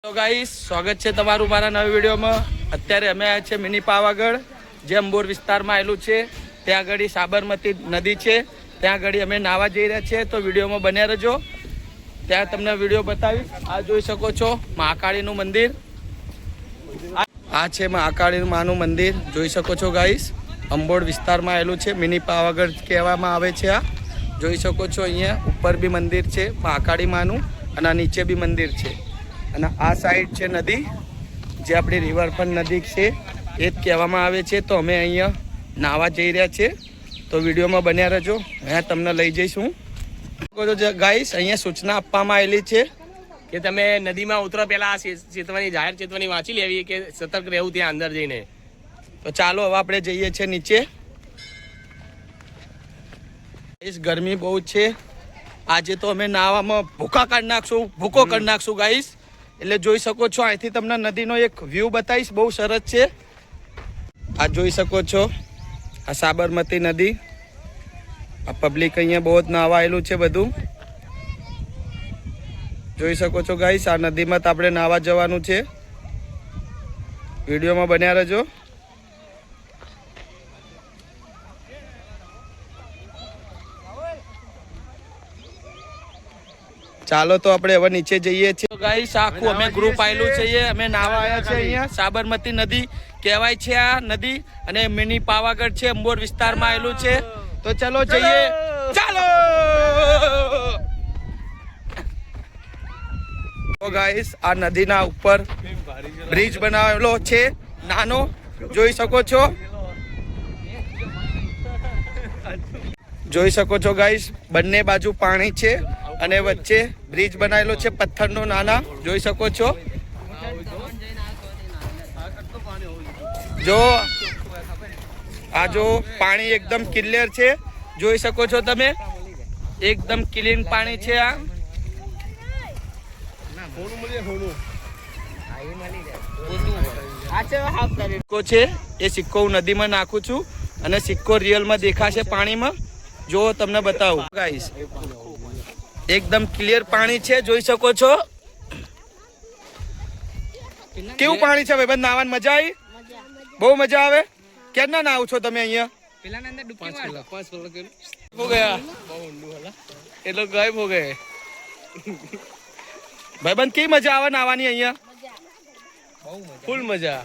તો ગાઈસ સ્વાગત છે તમારું મારા નવા વિડીયોમાં। અત્યારે અમે આવ્યા છે મિની પાવાગઢ, જે અંબોર વિસ્તારમાં આવેલું છે। ત્યાં આગળ સાબરમતી નદી છે, ત્યાં આગળ અમે નાવા જઈ રહ્યા છીએ। તો વિડીયોમાં બન્યા રહેજો, ત્યાં તમને વિડીયો બતાવીશ। આ જોઈ શકો છો મહાકાળીનું મંદિર, આ છે મહાકાળી માનું મંદિર, જોઈ શકો છો ગાઈસ। અંબોર વિસ્તારમાં આવેલું છે, મિની પાવાગઢ કહેવામાં આવે છે। આ જોઈ શકો છો, અહીંયા ઉપર બી મંદિર છે મહાકાળી માનું, અને નીચે બી મંદિર છે। અને આ સાઈડ છે નદી, જે આપણી રિવરફ્રન્ટ નદી છે એ જ કહેવામાં આવે છે। તો અમે અહીંયા નાવા જઈ રહ્યા છીએ, તો વિડીયોમાં બન્યા રહેજો, અહીંયા તમને લઈ જઈશું। ગાઈસ અહીંયા સૂચના આપવામાં આવેલી છે કે તમે નદીમાં ઉતરો પહેલા આ ચેતવણી જાહેર ચેતવણી વાંચી લેવી કે સતર્ક રહેવું ત્યાં અંદર જઈને। તો ચાલો હવે આપણે જઈએ છીએ નીચે। ગરમી બહુ છે આજે, તો અમે નાવામાં ભૂકા કાઢી નાખશું, ભૂકો કરી નાખશું ગાઈસ। એટલે જોઈ શકો છો, અહીંથી તમને નદીનો એક વ્યૂ બતાવીશ, બહુ સરસ છે। આ જોઈ શકો છો, આ સાબરમતી નદી, આ પબ્લિક અહીંયા બહુ જ નાવા આવેલું છે બધું, જોઈ શકો છો ગાઈસ। આ નદીમાં તો આપણે નાવા જવાનું છે, વિડીયોમાં બન્યા રહેજો। ચાલો તો આપણે હવે નીચે જઈએ છીએ। ગાઈસ આખું અમે ગ્રુપ આવેલું છે, અમે નાવા આવ્યા છે અહીંયા। સાબરમતી નદી કહેવાય છે આ નદી, અને મિની પાવાગઢ છે, અંબોર વિસ્તારમાં આવેલું છે। તો ચલો જઈએ, ચાલો। તો ગાઈસ આ નદીના ઉપર બ્રિજ બનાવેલો છે નાનો, જોઈ શકો છો, જોઈ શકો છો ગાઈસ। બંને બાજુ પાણી છે અને વચ્ચે બ્રિજ બનાવેલો છે પથ્થરનો નાના, જોઈ શકો છો। જો આ જો પાણી એકદમ ક્લિયર છે, જોઈ શકો છો તમે, એકદમ ક્લીન પાણી છે। આ સિક્કો છે, એ સિક્કો હું નદીમાં નાખું છું, અને સિક્કો રિયલમાં દેખાશે પાણીમાં। જો તમને બતાવું ગાઈસ, એકદમ ક્લિયર પાણી છે, જોઈ શકો છો। કેવું પાણી છે ભાઈ, નાવાની મજા આવી? બહુ મજા આવે। ક્યારના નાવ છો તમે અહીંયા? હો ગયા એટલે ગાયબ હો ગયે ભાઈબંધ। કેવી મજા આવે નાવાની અહીંયા? ફૂલ મજા।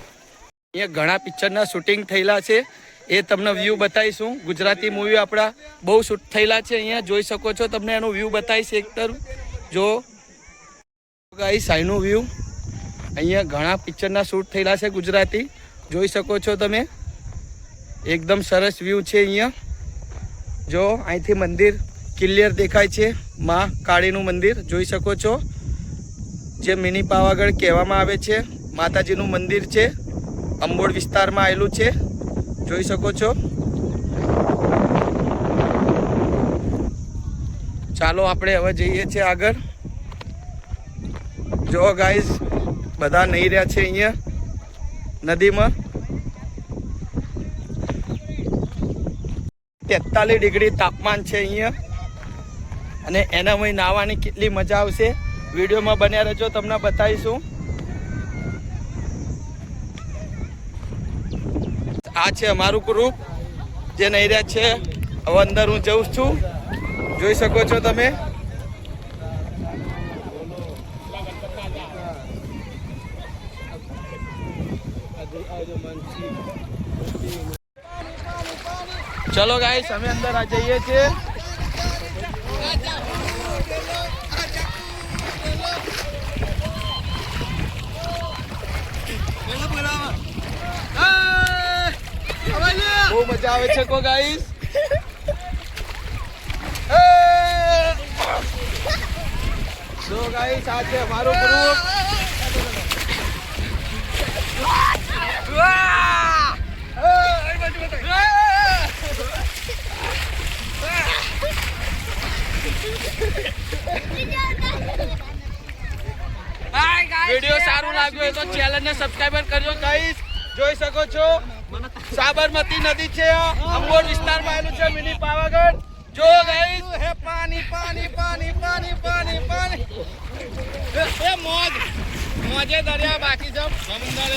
અહીંયા ઘણા પિક્ચરના શૂટિંગ થયેલા છે, એ તમને વ્યૂ બતાવીશું। ગુજરાતી મૂવી આપણા બહુ શૂટ થયેલા છે અહીંયા, જોઈ શકો છો। તમને એનો વ્યૂ બતાવીશ એક તરફ, જો ગાઈસ આઈનું વ્યૂ। અહીંયા ઘણા પિક્ચરના શૂટ થયેલા છે ગુજરાતી, જોઈ શકો છો તમે, એકદમ સરસ વ્યૂ છે અહીંયા। જો અહીંથી મંદિર ક્લિયર દેખાય છે, માં કાળીનું મંદિર, જોઈ શકો છો, જે મિની પાવાગઢ કહેવામાં આવે છે। માતાજીનું મંદિર છે, અંબોર વિસ્તારમાં આવેલું છે, જોઈ શકો છો। ચાલો આપણે હવે જઈએ છીએ આગળ। જો ગાઈસ બધા નહીં રહ્યા છે અહીંયા નદીમાં। 43 ડિગ્રી તાપમાન છે અહીંયા, અને એનામાં નાહવાની કેટલી મજા આવશે, વિડીયોમાં બન્યા રહેજો, તમને બતાવીશું। આ છે અમારું ગ્રુપ જે નહીં રહ્યા છે, હવે અંદર હું જઉં છું, જોઈ શકો છો તમે। ચલો ગાઈસ અમે અંદર આ જઈએ છીએ। બહુ મજા આવે છે કો ગાઈસ। જો ગાઈસ આ છે અમારું ગ્રુપ। વિડીયો સારું લાગ્યું હોય તો ચેનલને સબસ્ક્રાઇબ કરજો ગાઈસ। જોઈ શકો છો સાબરમતી નદી છે, અંબોર વિસ્તારમાં આવેલું છે મિની પાવાગઢ। જો ગાઈસ હે પાણી પાણી પાણી પાણી પાણી પાણી, એ મોજ મોજે દરિયા બાકી છે સમુદ્ર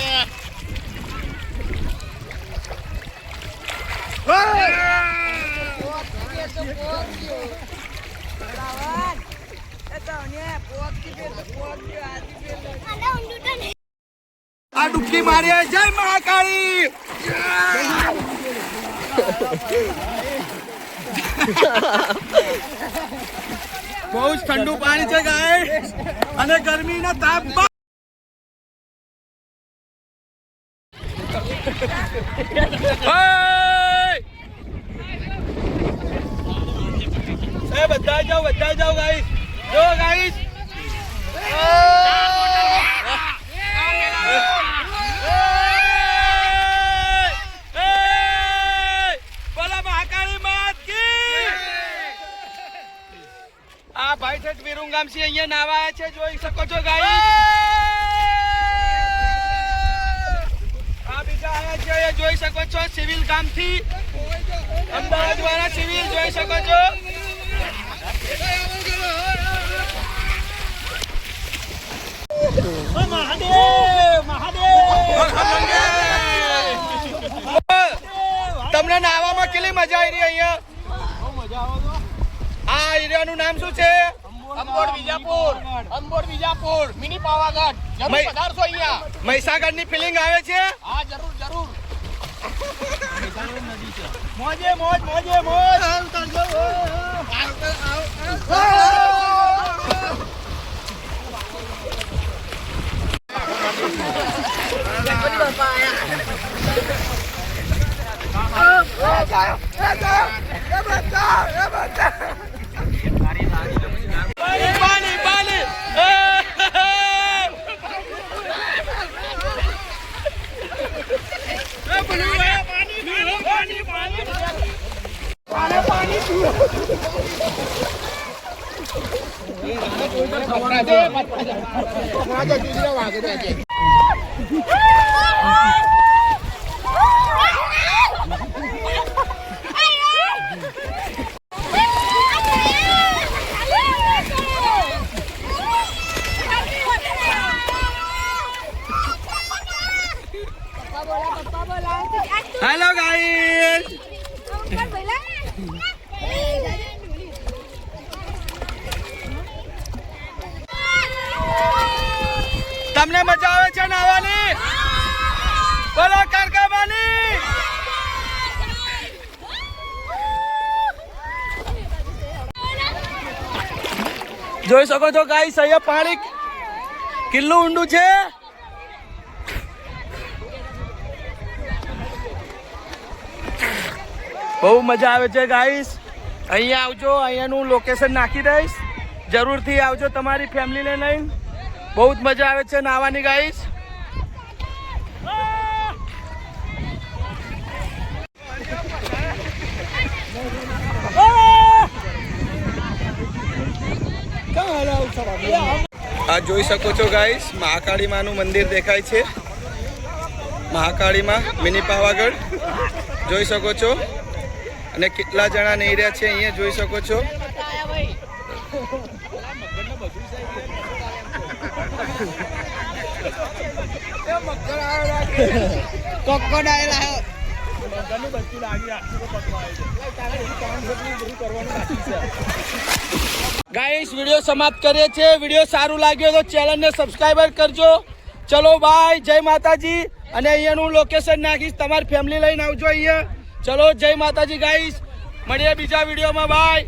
આ ડૂબકી મારી જય મહાકાળી બહુ જ ઠંડુ પાણી છે ગાય અને ગરમીના તાપમાં બધા જાઓ ગાઈસ જો ગાઈસ બોલા મહાકાળી માત કી આ ભાઈ છે વિરુંગામ થી અહીંયા નાવા આવ્યા છે જોઈ શકો છો ગાઈસ આ બીજા આવ્યા છે એ જોઈ શકો છો સિવિલ ગામ થી અમદાવાદ વાળા સિવિલ જોઈ શકો છો તમને નાવામાં કેટલી મજા આવી રહી અહીંયા આ એરિયાનું નામ શું છે અંબોડ વિજાપુર મિની પાવાગઢ જરૂર પધારશો અહીંયા મહીસાગરની ફિલિંગ આવે છે હા જરૂર મોજે મોજ હેલો ગાઈસ તમને મજા આવે છે નાવાની બોલો કારકાબાની જોઈ શકો છો ગાઈસ અહીંયા પાણી કેટલું ઊંડું છે બહુ મજા આવે છે ગાઈસ અહીંયા આવજો અહીંયાનું લોકેશન નાખી દઈશ જરૂરથી આવજો તમારી ફેમિલીને લઈને બહુ જ મજા આવે છે નાવાની ગાઈસ આ જોઈ શકો છો ગાઈસ મહાકાળી માનું મંદિર દેખાય છે મહાકાળીમાં મિની પાવાગઢ જોઈ શકો છો અને કેટલા જણા નહીં રહ્યા છે અહીંયા જોઈ શકો છો ગાઈસ વિડીયો સમાપ્ત કરીએ છીએ વિડીયો સારું લાગ્યો તો ચેનલને સબસ્ક્રાઈબર કરજો ચલો બાય જય માતાજી અને અહીંયાનું લોકેશન નાખીશ તમારી ફેમિલી લઈને આવજો અહીંયા ચલો જય માતાજી ગાઈસ મળીએ બીજા વિડીયોમાં બાય